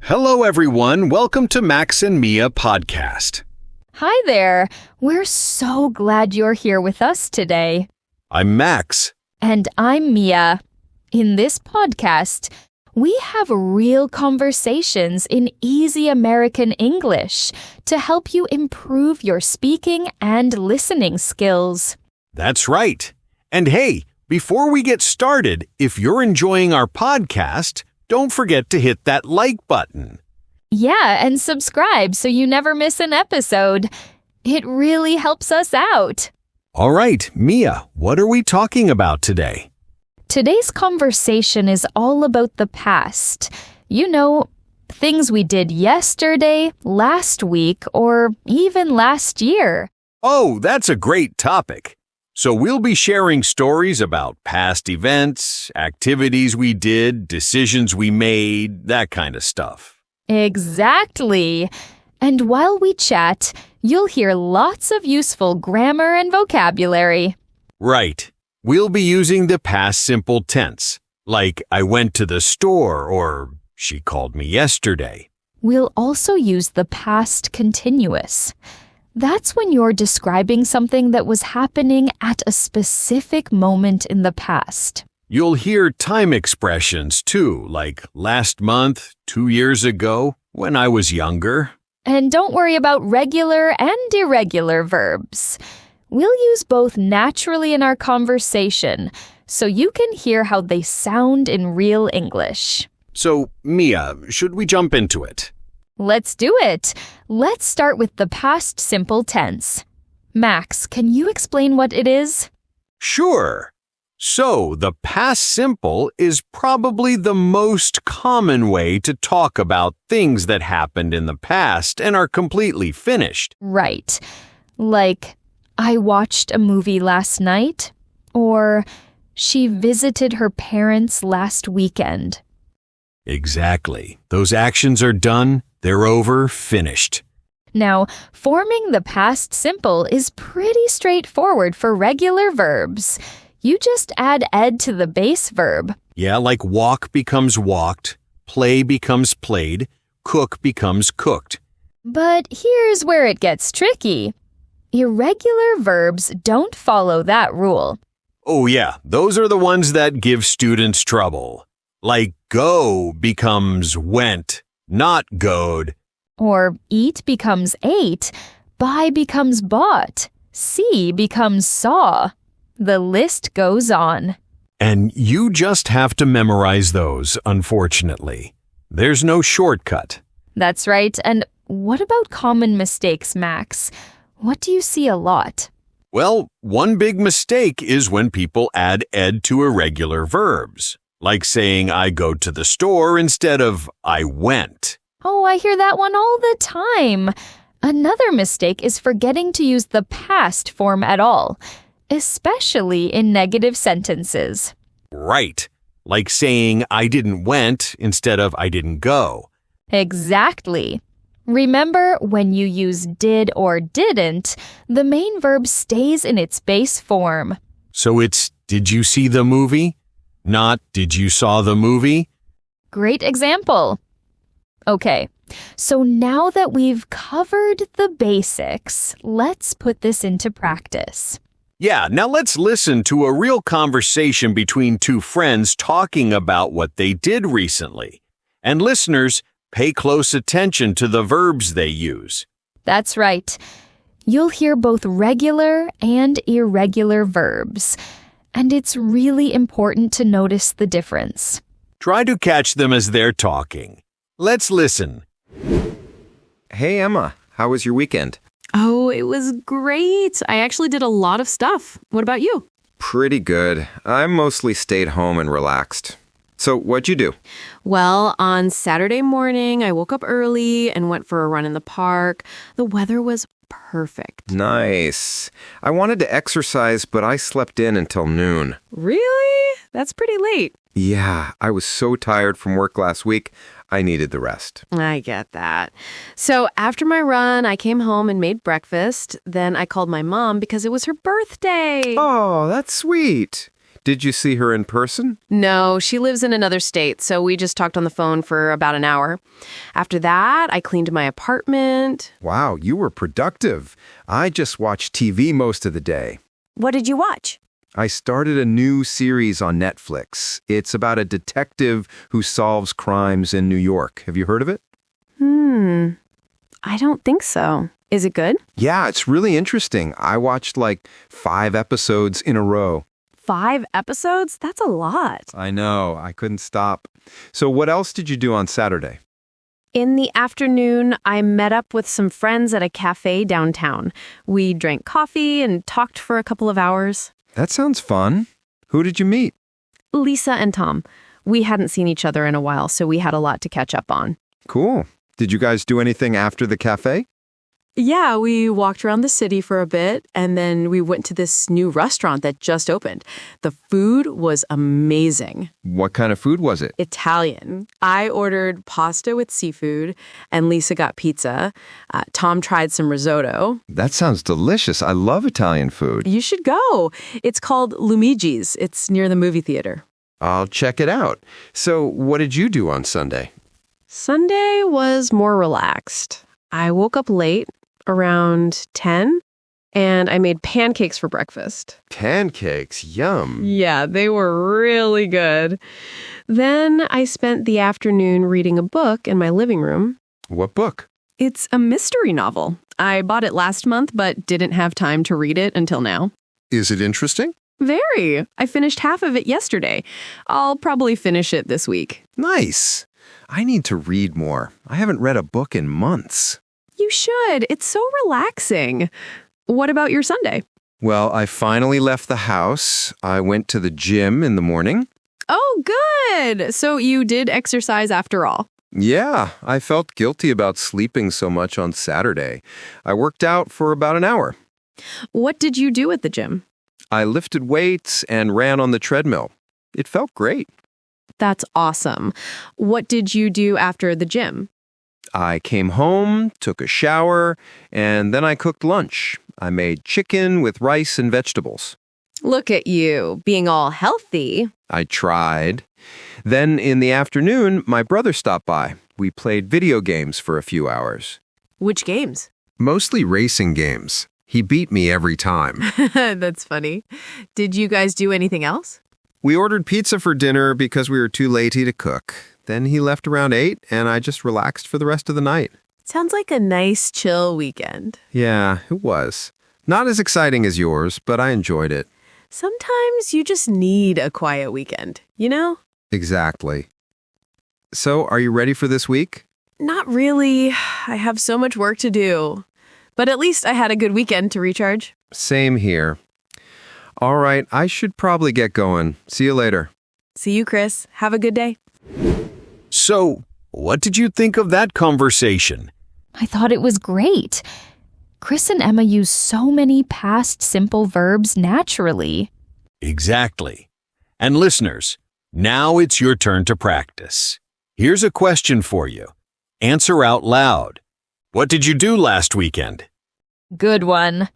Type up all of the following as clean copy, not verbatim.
Hello, everyone. Welcome to Max and Mia podcast. Hi there. We're so glad you're here with us today. I'm Max. And I'm Mia. In this podcast, we have real conversations in easy American English to help you improve your speaking and listening skills. That's right. And hey, before we get started, if you're enjoying our podcast, don't forget to hit that like button. Yeah, and subscribe so you never miss an episode. It really helps us out. All right, Mia, what are we talking about today? Today's conversation is all about the past. You know, things we did yesterday, last week, or even last year. Oh, that's a great topic. So we'll be sharing stories about past events, activities we did, decisions we made, that kind of stuff. Exactly. And while we chat, you'll hear lots of useful grammar and vocabulary. Right. We'll be using the past simple tense, like I went to the store or she called me yesterday. We'll also use the past continuous. That's when you're describing something that was happening at a specific moment in the past. You'll hear time expressions too, like last month, 2 years ago, when I was younger. And don't worry about regular and irregular verbs. We'll use both naturally in our conversation, so you can hear how they sound in real English. So, Mia, should we jump into it? Let's do it. Let's start with the past simple tense. Max, can you explain what it is? Sure. So, the past simple is probably the most common way to talk about things that happened in the past and are completely finished. Right. Like, I watched a movie last night, or she visited her parents last weekend. Exactly. Those actions are done, they're over, finished. Now, forming the past simple is pretty straightforward for regular verbs. You just add ed to the base verb. Yeah, like walk becomes walked, play becomes played, cook becomes cooked. But here's where it gets tricky. Irregular verbs don't follow that rule. Oh yeah, those are the ones that give students trouble. Like go becomes went, not goed. Or eat becomes ate, buy becomes bought, see becomes saw. The list goes on. And you just have to memorize those, unfortunately. There's no shortcut. That's right. And what about common mistakes, Max? What do you see a lot? Well, one big mistake is when people add ed to irregular verbs, like saying I go to the store instead of I went. Oh, I hear that one all the time. Another mistake is forgetting to use the past form at all, especially in negative sentences. Right, like saying I didn't went instead of I didn't go. Exactly. Remember, when you use did or didn't, the main verb stays in its base form. So it's did you see the movie? Not did you saw the movie? Great example. Okay, so now that we've covered the basics, let's put this into practice. Yeah, now let's listen to a real conversation between two friends talking about what they did recently. And listeners, pay close attention to the verbs they use. That's right. You'll hear both regular and irregular verbs. And it's really important to notice the difference. Try to catch them as they're talking. Let's listen. Hey, Emma. How was your weekend? Oh, it was great. I actually did a lot of stuff. What about you? Pretty good. I mostly stayed home and relaxed. So, what'd you do? Well, on Saturday morning, I woke up early and went for a run in the park. The weather was perfect. Nice. I wanted to exercise, but I slept in until noon. Really? That's pretty late. Yeah, I was so tired from work last week, I needed the rest. I get that. So after my run, I came home and made breakfast. Then I called my mom because it was her birthday. Oh, that's sweet. Did you see her in person? No, she lives in another state, so we just talked on the phone for about an hour. After that, I cleaned my apartment. Wow, you were productive. I just watched TV most of the day. What did you watch? I started a new series on Netflix. It's about a detective who solves crimes in New York. Have you heard of it? I don't think so. Is it good? Yeah, it's really interesting. I watched like 5 episodes in a row. 5 episodes? That's a lot. I know, I couldn't stop. So what else did you do on Saturday? In the afternoon, I met up with some friends at a cafe downtown. We drank coffee and talked for a couple of hours. That sounds fun. Who did you meet? Lisa and Tom. We hadn't seen each other in a while, so we had a lot to catch up on. Cool. Did you guys do anything after the cafe? Yeah, we walked around the city for a bit, and then we went to this new restaurant that just opened. The food was amazing. What kind of food was it? Italian. I ordered pasta with seafood, and Lisa got pizza. Tom tried some risotto. That sounds delicious. I love Italian food. You should go. It's called Lumigi's. It's near the movie theater. I'll check it out. So what did you do on Sunday? Sunday was more relaxed. I woke up late, around 10, and I made pancakes for breakfast. Pancakes, yum. Yeah, they were really good. Then I spent the afternoon reading a book in my living room. What book? It's a mystery novel. I bought it last month, but didn't have time to read it until now. Is it interesting? Very. I finished half of it yesterday. I'll probably finish it this week. Nice. I need to read more. I haven't read a book in months. You should. It's so relaxing. What about your Sunday? Well, I finally left the house. I went to the gym in the morning. Oh, good. So you did exercise after all. Yeah, I felt guilty about sleeping so much on Saturday. I worked out for about an hour. What did you do at the gym? I lifted weights and ran on the treadmill. It felt great. That's awesome. What did you do after the gym? I came home, took a shower, and then I cooked lunch. I made chicken with rice and vegetables. Look at you, being all healthy. I tried. Then in the afternoon, my brother stopped by. We played video games for a few hours. Which games? Mostly racing games. He beat me every time. That's funny. Did you guys do anything else? We ordered pizza for dinner because we were too lazy to cook. Then he left around 8, and I just relaxed for the rest of the night. Sounds like a nice, chill weekend. Yeah, it was. Not as exciting as yours, but I enjoyed it. Sometimes you just need a quiet weekend, you know? Exactly. So, are you ready for this week? Not really. I have so much work to do. But at least I had a good weekend to recharge. Same here. All right, I should probably get going. See you later. See you, Chris. Have a good day. So, what did you think of that conversation? I thought it was great. Chris and Emma use so many past simple verbs naturally. Exactly. And listeners, now it's your turn to practice. Here's a question for you. Answer out loud. What did you do last weekend? Good one.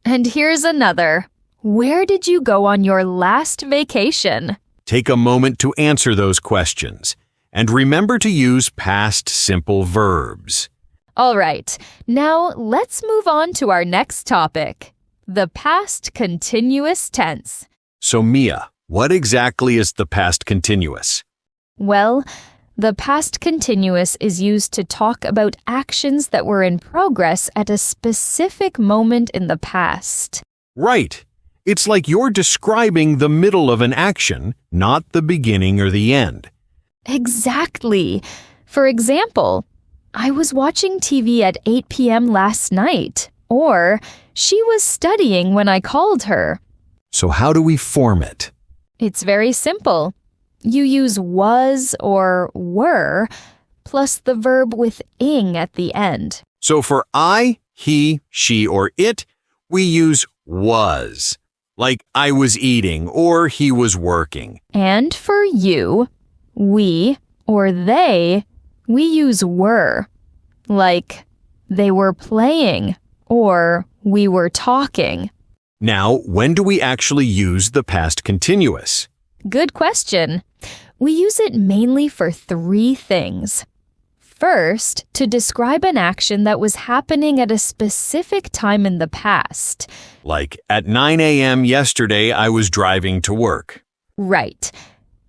And here's another. Where did you go on your last vacation? Take a moment to answer those questions. And remember to use past simple verbs. All right, now let's move on to our next topic, the past continuous tense. So Mia, what exactly is the past continuous? Well, the past continuous is used to talk about actions that were in progress at a specific moment in the past. Right. It's like you're describing the middle of an action, not the beginning or the end. Exactly. For example, I was watching TV at 8 p.m. last night, or she was studying when I called her. So how do we form it? It's very simple. You use was or were plus the verb with ing at the end. So for I, he, she, or it, we use was. Like I was eating or he was working. And for you, we, or they, we use were. Like they were playing or we were talking. Now, when do we actually use the past continuous? Good question. We use it mainly for three things. First, to describe an action that was happening at a specific time in the past. Like, at 9 a.m. yesterday, I was driving to work. Right.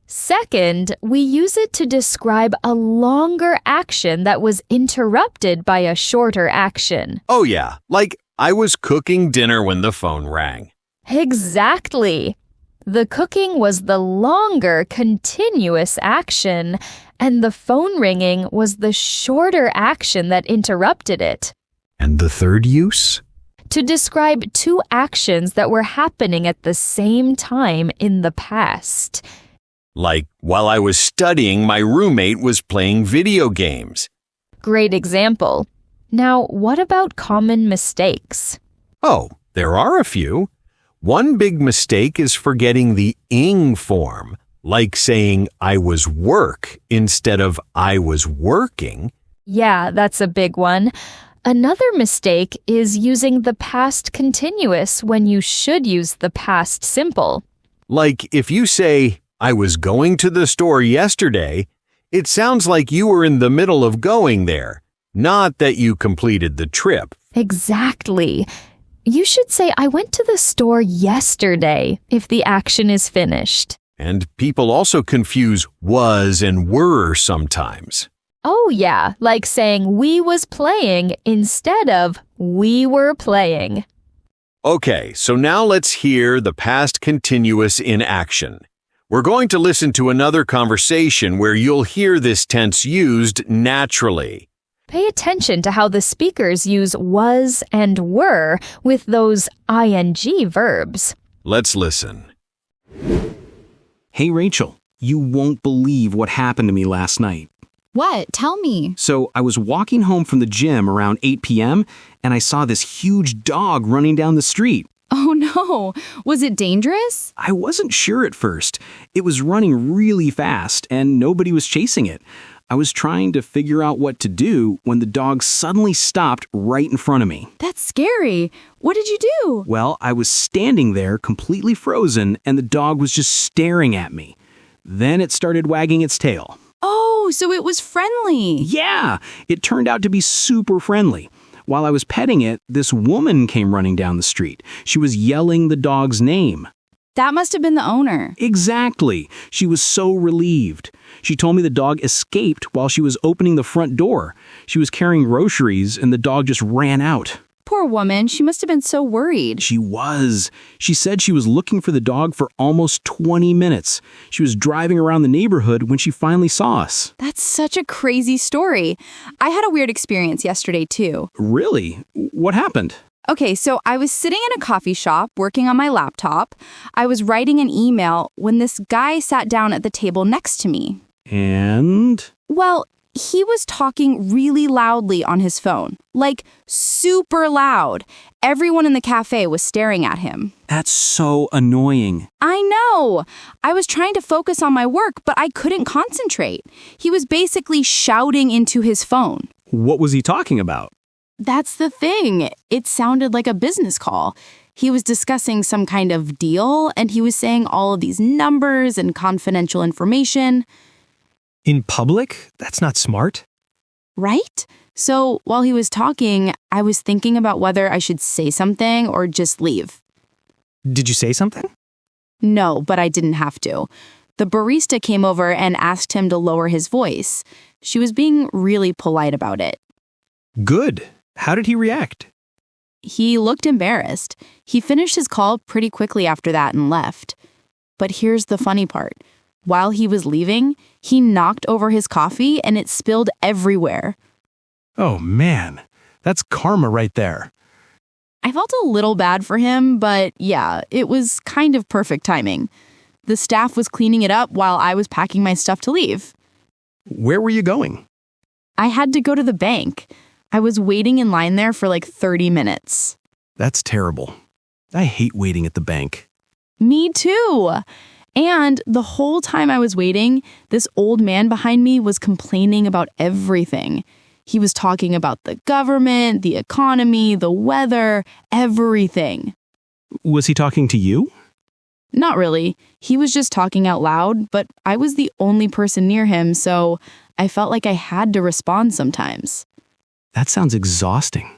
Second, we use it to describe a longer action that was interrupted by a shorter action. Oh yeah, like, I was cooking dinner when the phone rang. Exactly. The cooking was the longer, continuous action, and the phone ringing was the shorter action that interrupted it. And the third use? To describe two actions that were happening at the same time in the past. Like, while I was studying, my roommate was playing video games. Great example. Now, what about common mistakes? Oh, there are a few. One big mistake is forgetting the ing form, like saying I was work instead of I was working. Yeah, that's a big one. Another mistake is using the past continuous when you should use the past simple. Like if you say, I was going to the store yesterday, it sounds like you were in the middle of going there, not that you completed the trip. Exactly. You should say, I went to the store yesterday if the action is finished. And people also confuse was and were sometimes. Oh yeah, like saying we was playing instead of we were playing. Okay, so now let's hear the past continuous in action. We're going to listen to another conversation where you'll hear this tense used naturally. Pay attention to how the speakers use was and were with those ing verbs. Let's listen. Hey, Rachel, you won't believe what happened to me last night. What? Tell me. So I was walking home from the gym around 8 p.m. and I saw this huge dog running down the street. Oh no. Was it dangerous? I wasn't sure at first. It was running really fast and nobody was chasing it. I was trying to figure out what to do when the dog suddenly stopped right in front of me. That's scary. What did you do? Well, I was standing there completely frozen and the dog was just staring at me. Then it started wagging its tail. Oh, so it was friendly. Yeah, it turned out to be super friendly. While I was petting it, this woman came running down the street. She was yelling the dog's name. That must have been the owner. Exactly. She was so relieved. She told me the dog escaped while she was opening the front door. She was carrying groceries and the dog just ran out. Poor woman. She must have been so worried. She was. She said she was looking for the dog for almost 20 minutes. She was driving around the neighborhood when she finally saw us. That's such a crazy story. I had a weird experience yesterday, too. Really? What happened? Okay, so I was sitting in a coffee shop working on my laptop. I was writing an email when this guy sat down at the table next to me. And? Well, he was talking really loudly on his phone, like super loud. Everyone in the cafe was staring at him. That's so annoying. I know. I was trying to focus on my work, but I couldn't concentrate. He was basically shouting into his phone. What was he talking about? That's the thing. It sounded like a business call. He was discussing some kind of deal, and he was saying all of these numbers and confidential information. In public? That's not smart. Right? So while he was talking, I was thinking about whether I should say something or just leave. Did you say something? No, but I didn't have to. The barista came over and asked him to lower his voice. She was being really polite about it. Good. How did he react? He looked embarrassed. He finished his call pretty quickly after that and left. But here's the funny part. While he was leaving, he knocked over his coffee and it spilled everywhere. Oh man, that's karma right there. I felt a little bad for him, but yeah, it was kind of perfect timing. The staff was cleaning it up while I was packing my stuff to leave. Where were you going? I had to go to the bank. I was waiting in line there for like 30 minutes. That's terrible. I hate waiting at the bank. Me too. And the whole time I was waiting, this old man behind me was complaining about everything. He was talking about the government, the economy, the weather, everything. Was he talking to you? Not really. He was just talking out loud, but I was the only person near him, so I felt like I had to respond sometimes. That sounds exhausting.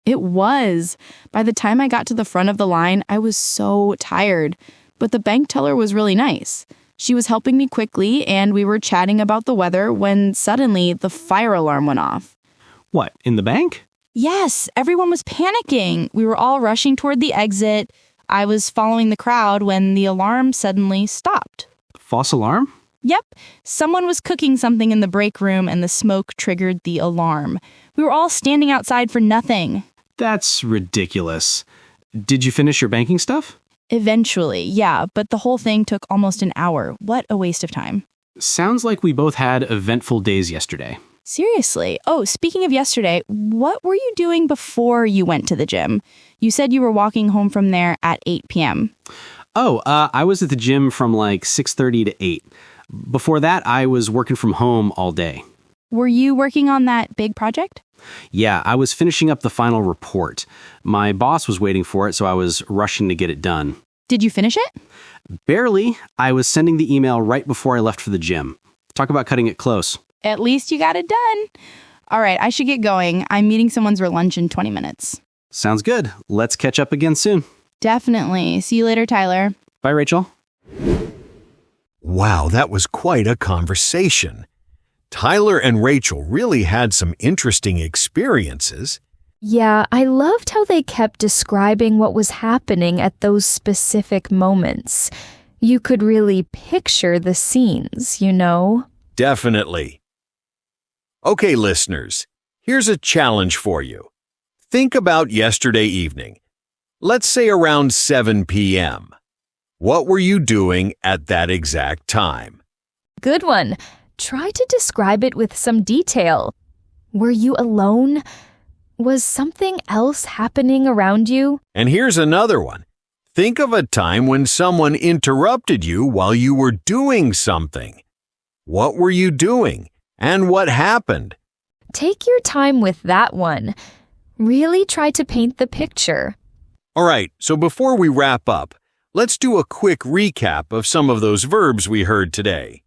It was. By the time I got to the front of the line, I was so tired. But the bank teller was really nice. She was helping me quickly, and we were chatting about the weather when suddenly the fire alarm went off. What, in the bank? Yes, everyone was panicking. We were all rushing toward the exit. I was following the crowd when the alarm suddenly stopped. False alarm? Yep, someone was cooking something in the break room and the smoke triggered the alarm. We were all standing outside for nothing. That's ridiculous. Did you finish your banking stuff? Eventually, yeah, but the whole thing took almost an hour. What a waste of time. Sounds like we both had eventful days yesterday. Seriously. Oh, speaking of yesterday, what were you doing before you went to the gym? You said you were walking home from there at 8 p.m. I was at the gym from like 6:30 to 8. Before that, I was working from home all day. Were you working on that big project? Yeah, I was finishing up the final report. My boss was waiting for it, so I was rushing to get it done. Did you finish it? Barely. I was sending the email right before I left for the gym. Talk about cutting it close. At least you got it done. All right, I should get going. I'm meeting someone for lunch in 20 minutes. Sounds good. Let's catch up again soon. Definitely. See you later, Tyler. Bye, Rachel. Wow, that was quite a conversation. Tyler and Rachel really had some interesting experiences. Yeah, I loved how they kept describing what was happening at those specific moments. You could really picture the scenes, you know? Definitely. Okay, listeners, here's a challenge for you. Think about yesterday evening. Let's say around 7 p.m. What were you doing at that exact time? Good one. Try to describe it with some detail. Were you alone? Was something else happening around you? And here's another one. Think of a time when someone interrupted you while you were doing something. What were you doing? And what happened? Take your time with that one. Really try to paint the picture. All right, so before we wrap up, let's do a quick recap of some of those verbs we heard today.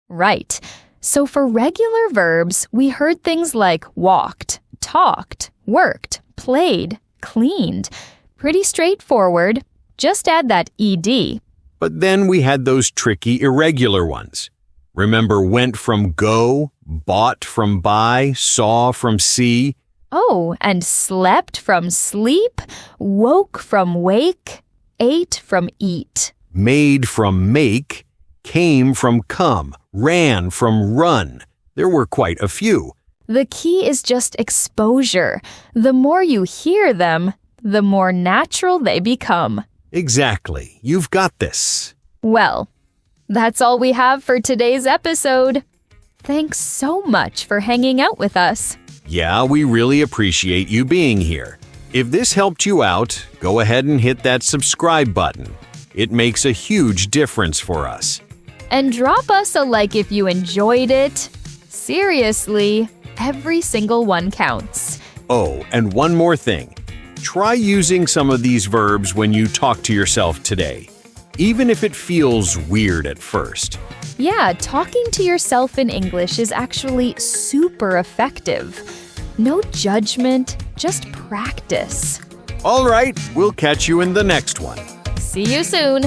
Right. So for regular verbs, we heard things like walked, talked, worked, played, cleaned. Pretty straightforward. Just add that ed. But then we had those tricky irregular ones. Remember went from go, bought from buy, saw from see? Oh, and slept from sleep, woke from wake, ate from eat. Made from make, came from come, ran from run. There were quite a few. The key is just exposure. The more you hear them, the more natural they become. Exactly. You've got this. Well, that's all we have for today's episode. Thanks so much for hanging out with us. Yeah, we really appreciate you being here. If this helped you out, go ahead and hit that subscribe button. It makes a huge difference for us. And drop us a like if you enjoyed it. Seriously, every single one counts. Oh, and one more thing. Try using some of these verbs when you talk to yourself today, even if it feels weird at first. Yeah, talking to yourself in English is actually super effective. No judgment, just practice. All right, we'll catch you in the next one. See you soon.